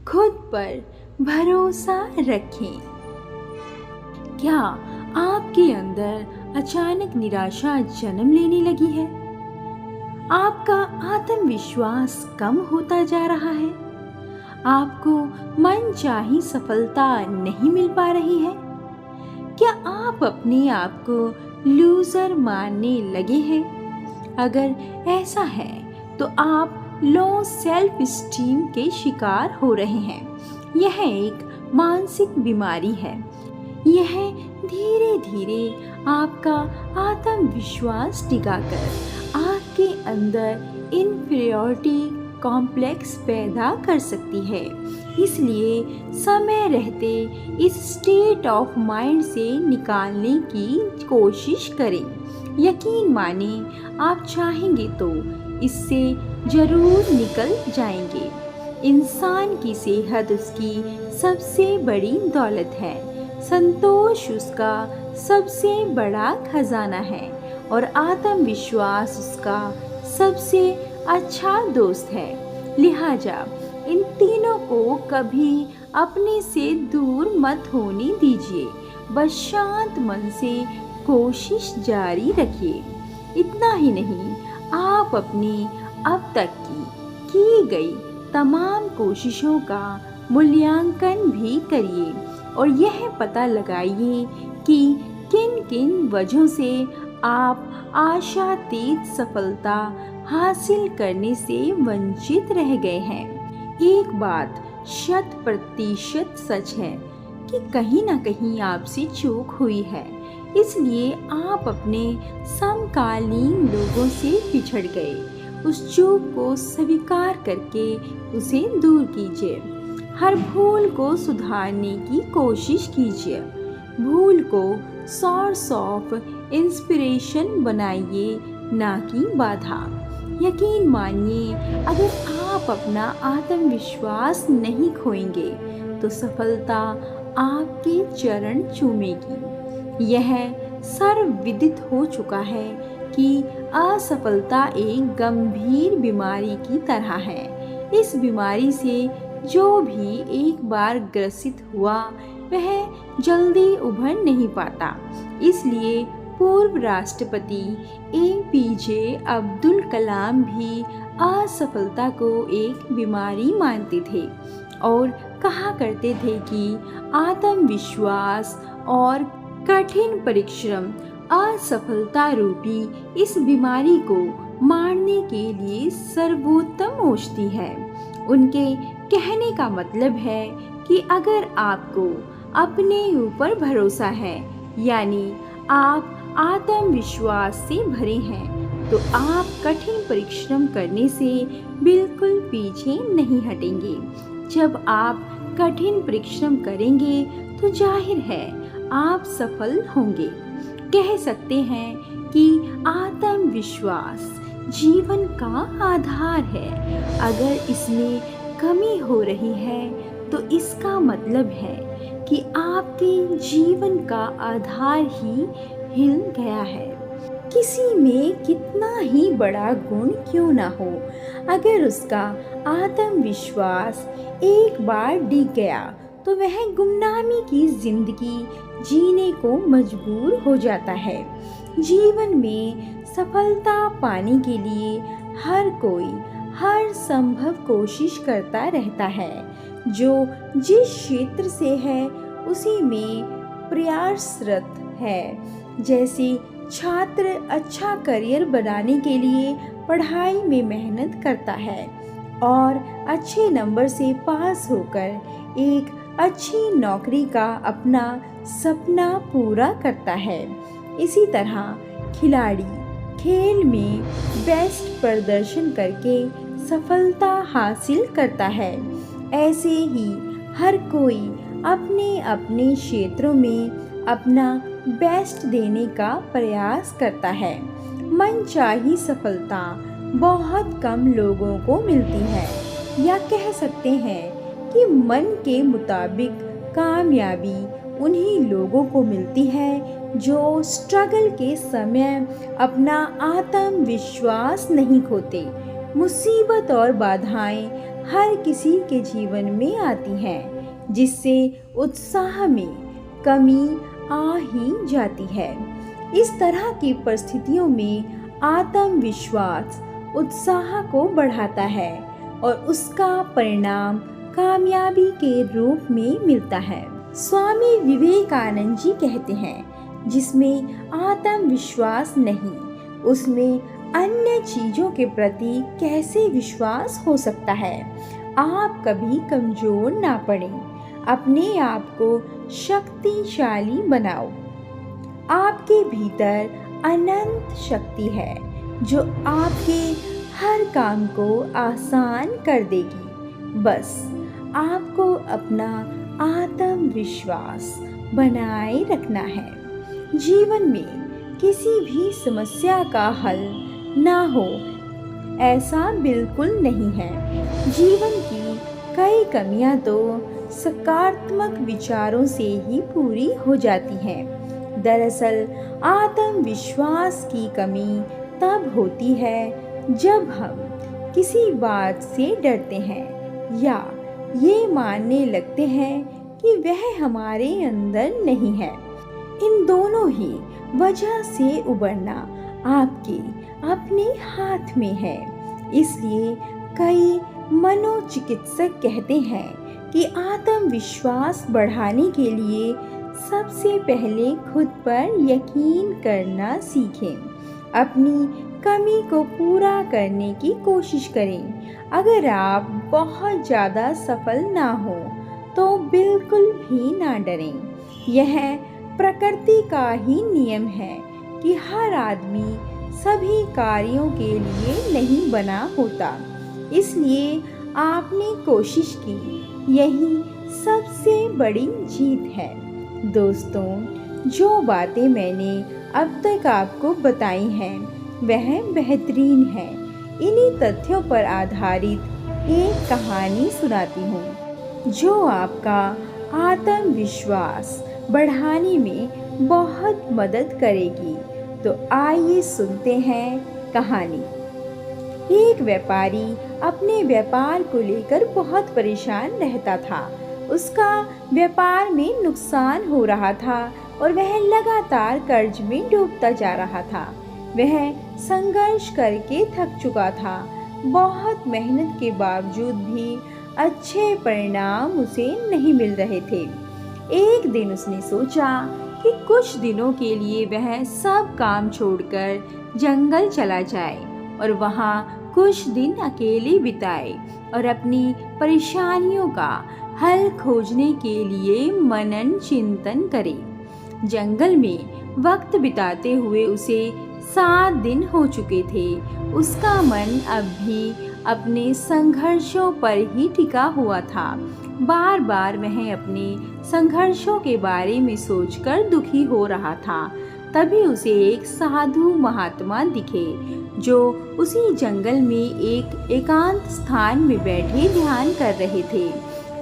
खुद पर भरोसा रखें। क्या आपके अंदर अचानक निराशा जन्म लेने लगी है? आपका आत्मविश्वास कम होता जा रहा है? आपको मनचाही सफलता नहीं मिल पा रही है? क्या आप अपने आप को लूजर मानने लगे हैं? अगर ऐसा है तो आप लो सेल्फ स्टीम के शिकार हो रहे हैं। यह एक मानसिक बीमारी है। यह धीरे धीरे आपका आत्मविश्वास टिकाकर आपके अंदर इन्फीरियरिटी कॉम्प्लेक्स पैदा कर सकती है। इसलिए समय रहते इस स्टेट ऑफ माइंड से निकालने की कोशिश करें। यकीन माने, आप चाहेंगे तो इससे जरूर निकल जाएंगे। इंसान की सेहत उसकी सबसे बड़ी दौलत है। संतोष उसका सबसे बड़ा खजाना है और आत्मविश्वास उसका सबसे अच्छा दोस्त है। लिहाजा इन तीनों को कभी अपने से दूर मत होने दीजिए। बस शांत मन से कोशिश जारी रखिए। इतना ही नहीं, आप अपनी अब तक की गई तमाम कोशिशों का मूल्यांकन भी करिए और यह पता लगाइए कि किन किन वजहों से आप आशातीत सफलता हासिल करने से वंचित रह गए हैं। एक बात 100% सच है कि कहीं ना कहीं आपसे चूक हुई है। इसलिए आप अपने समकालीन लोगों से पिछड़ गए। उस चूक को स्वीकार करके उसे दूर कीजिए। हर भूल को सुधारने की कोशिश कीजिए। भूल को सोर्स ऑफ इंस्पिरेशन बनाइए, ना कि बाधा। यकीन मानिए, अगर आप अपना आत्मविश्वास नहीं खोएंगे तो सफलता आपके चरण चूमेगी। यह सर्वविदित हो चुका है कि असफलता एक गंभीर बीमारी की तरह है। इस बीमारी से जो भी एक बार ग्रसित हुआ वह जल्दी उभर नहीं पाता। इसलिए पूर्व राष्ट्रपति APJ अब्दुल कलाम भी असफलता को एक बीमारी मानते थे और कहा करते थे कि आत्मविश्वास और कठिन परिश्रम असफलता रूपी इस बीमारी को मारने के लिए सर्वोत्तम औषधि है। उनके कहने का मतलब है कि अगर आपको अपने ऊपर भरोसा है, यानी आप आत्मविश्वास से भरे हैं, तो आप कठिन परिश्रम करने से बिल्कुल पीछे नहीं हटेंगे। जब आप कठिन परिश्रम करेंगे तो जाहिर है आप सफल होंगे। कह सकते हैं कि आत्मविश्वास जीवन का आधार है। अगर इसमें कमी हो रही है तो इसका मतलब है कि आपके जीवन का आधार ही हिल गया है। किसी में कितना ही बड़ा गुण क्यों ना हो, अगर उसका आत्मविश्वास एक बार डिग गया तो वह गुमनामी की जिंदगी जीने को मजबूर हो जाता है। जीवन में सफलता पाने के लिए हर कोई हर संभव कोशिश करता रहता है। जो जिस क्षेत्र से है उसी में प्रयासरत है। जैसे छात्र अच्छा करियर बनाने के लिए पढ़ाई में मेहनत करता है और अच्छे नंबर से पास होकर एक अच्छी नौकरी का अपना सपना पूरा करता है। इसी तरह खिलाड़ी खेल में बेस्ट प्रदर्शन करके सफलता हासिल करता है। ऐसे ही हर कोई अपने अपने क्षेत्रों में अपना बेस्ट देने का प्रयास करता है। मनचाही सफलता बहुत कम लोगों को मिलती है, या कह सकते हैं कि मन के मुताबिक कामयाबी उन्हीं लोगों को मिलती है जो स्ट्रगल के समय अपना आत्मविश्वास नहीं खोते। मुसीबत और बाधाएं हर किसी के जीवन में आती हैं, जिससे उत्साह में कमी आ ही जाती है। इस तरह की परिस्थितियों में आत्मविश्वास उत्साह को बढ़ाता है और उसका परिणाम कामयाबी के रूप में मिलता है। स्वामी विवेकानंद जी कहते हैं, जिसमें आत्मविश्वास नहीं, उसमें अन्य चीजों के प्रति कैसे विश्वास हो सकता है। आप कभी कमजोर ना पड़ें, अपने आप को शक्तिशाली बनाओ। आपके भीतर अनंत शक्ति है जो आपके हर काम को आसान कर देगी। बस आपको अपना आत्मविश्वास बनाए रखना है। जीवन में किसी भी समस्या का हल ना हो, ऐसा बिल्कुल नहीं है। जीवन की कई कमियां तो सकारात्मक विचारों से ही पूरी हो जाती हैं। दरअसल आत्मविश्वास की कमी तब होती है जब हम किसी बात से डरते हैं या ये मानने लगते हैं कि वह हमारे अंदर नहीं है। इन दोनों ही वजह से उबरना आपके अपने हाथ में है। इसलिए कई मनोचिकित्सक कहते हैं कि आत्मविश्वास बढ़ाने के लिए सबसे पहले खुद पर यकीन करना सीखें। अपनी कमी को पूरा करने की कोशिश करें। अगर आप बहुत ज़्यादा सफल ना हो तो बिल्कुल भी ना डरें। यह प्रकृति का ही नियम है कि हर आदमी सभी कार्यों के लिए नहीं बना होता। इसलिए आपने कोशिश की, यही सबसे बड़ी जीत है। दोस्तों, जो बातें मैंने अब तक आपको बताई हैं वह बेहतरीन है। इन्हीं तथ्यों पर आधारित एक कहानी सुनाती हूँ जो आपका आत्मविश्वास बढ़ाने में बहुत मदद करेगी। तो आइए सुनते हैं कहानी। एक व्यापारी अपने व्यापार को लेकर बहुत परेशान रहता था। उसका व्यापार में नुकसान हो रहा था और वह लगातार कर्ज में डूबता जा रहा था। वह संघर्ष करके थक चुका था। बहुत मेहनत के बावजूद भी अच्छे परिणाम उसे नहीं मिल रहे थे। एक दिन उसने सोचा कि कुछ दिनों के लिए वह सब काम छोड़कर जंगल चला जाए और वहाँ कुछ दिन अकेले बिताए और अपनी परेशानियों का हल खोजने के लिए मनन चिंतन करे। जंगल में वक्त बिताते हुए उसे 7 दिन हो चुके थे। उसका मन अब भी अपने संघर्षों पर ही टिका हुआ था। बार बार वह अपने संघर्षों के बारे में सोचकर दुखी हो रहा था। तभी उसे एक साधु महात्मा दिखे जो उसी जंगल में एक एकांत स्थान में बैठे ध्यान कर रहे थे।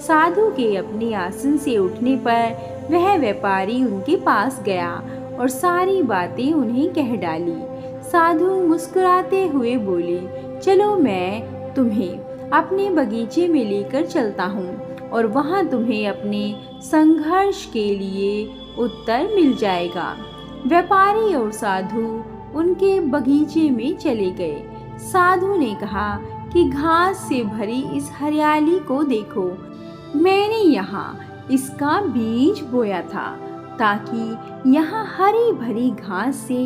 साधु के अपने आसन से उठने पर वह व्यापारी उनके पास गया और सारी बातें उन्हें कह डाली। साधु मुस्कुराते हुए बोले, चलो मैं तुम्हें अपने बगीचे में लेकर चलता हूँ और वहाँ तुम्हें अपने संघर्ष के लिए उत्तर मिल जाएगा। व्यापारी और साधु उनके बगीचे में चले गए। साधु ने कहा कि घास से भरी इस हरियाली को देखो, मैंने यहाँ इसका बीज बोया था ताकि यहाँ हरी भरी घास से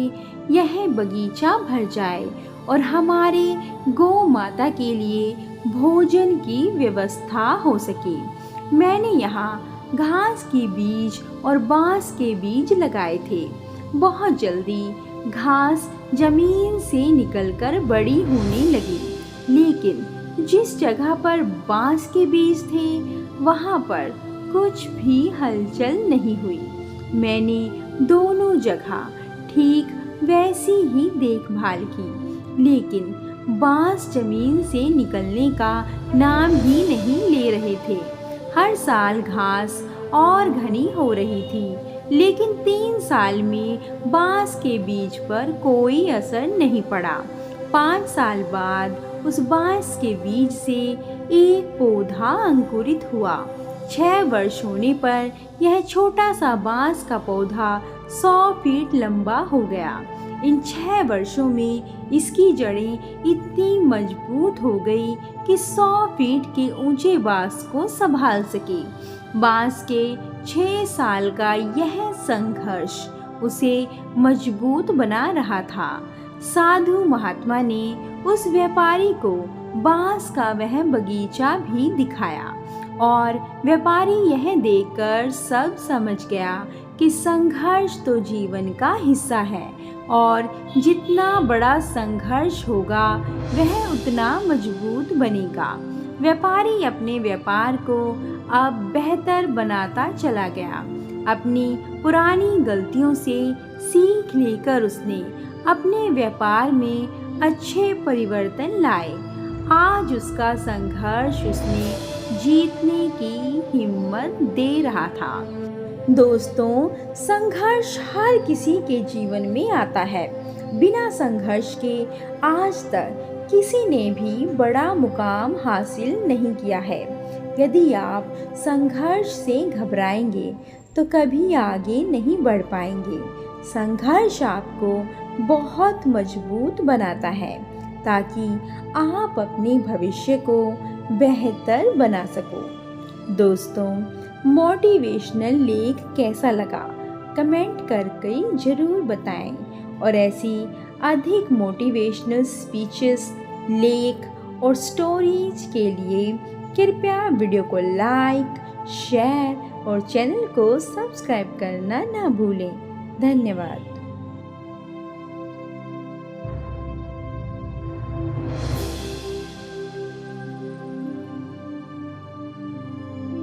यह बगीचा भर जाए और हमारे गौ माता के लिए भोजन की व्यवस्था हो सके। मैंने यहाँ घास के बीज और बांस के बीज लगाए थे। बहुत जल्दी घास जमीन से निकलकर बड़ी होने लगी, लेकिन जिस जगह पर बांस के बीज थे वहाँ पर कुछ भी हलचल नहीं हुई। मैंने दोनों जगह ठीक वैसी ही देखभाल की, लेकिन बांस जमीन से निकलने का नाम ही नहीं ले रहे थे। हर साल घास और घनी हो रही थी, लेकिन 3 साल में बांस के बीज पर कोई असर नहीं पड़ा। 5 साल बाद उस बांस के बीज से एक पौधा अंकुरित हुआ। 6 वर्ष होने पर यह छोटा सा बांस का पौधा 100 फीट लंबा हो गया। इन 6 वर्षों में इसकी जड़ें इतनी मजबूत हो गई कि 100 फीट के ऊंचे बांस को संभाल सके। बांस के 6 साल का यह संघर्ष उसे मजबूत बना रहा था। साधु महात्मा ने उस व्यापारी को बांस का वह बगीचा भी दिखाया और व्यापारी यह देखकर सब समझ गया कि संघर्ष तो जीवन का हिस्सा है और जितना बड़ा संघर्ष होगा वह उतना मजबूत बनेगा। व्यापारी अपने व्यापार को अब बेहतर बनाता चला गया। अपनी पुरानी गलतियों से सीख लेकर उसने अपने व्यापार में अच्छे परिवर्तन लाए। आज उसका संघर्ष उसने जीतने की हिम्मत दे रहा था। दोस्तों, संघर्ष हर किसी के जीवन में आता है। बिना संघर्ष के आज तक किसी ने भी बड़ा मुकाम हासिल नहीं किया है। यदि आप संघर्ष से घबराएंगे तो कभी आगे नहीं बढ़ पाएंगे। संघर्ष आपको बहुत मजबूत बनाता है ताकि आप अपने भविष्य को बेहतर बना सको। दोस्तों, मोटिवेशनल लेख कैसा लगा कमेंट करके ज़रूर बताएं और ऐसी अधिक मोटिवेशनल स्पीचेस, लेख और स्टोरीज के लिए कृपया वीडियो को लाइक, शेयर और चैनल को सब्सक्राइब करना ना भूलें। धन्यवाद।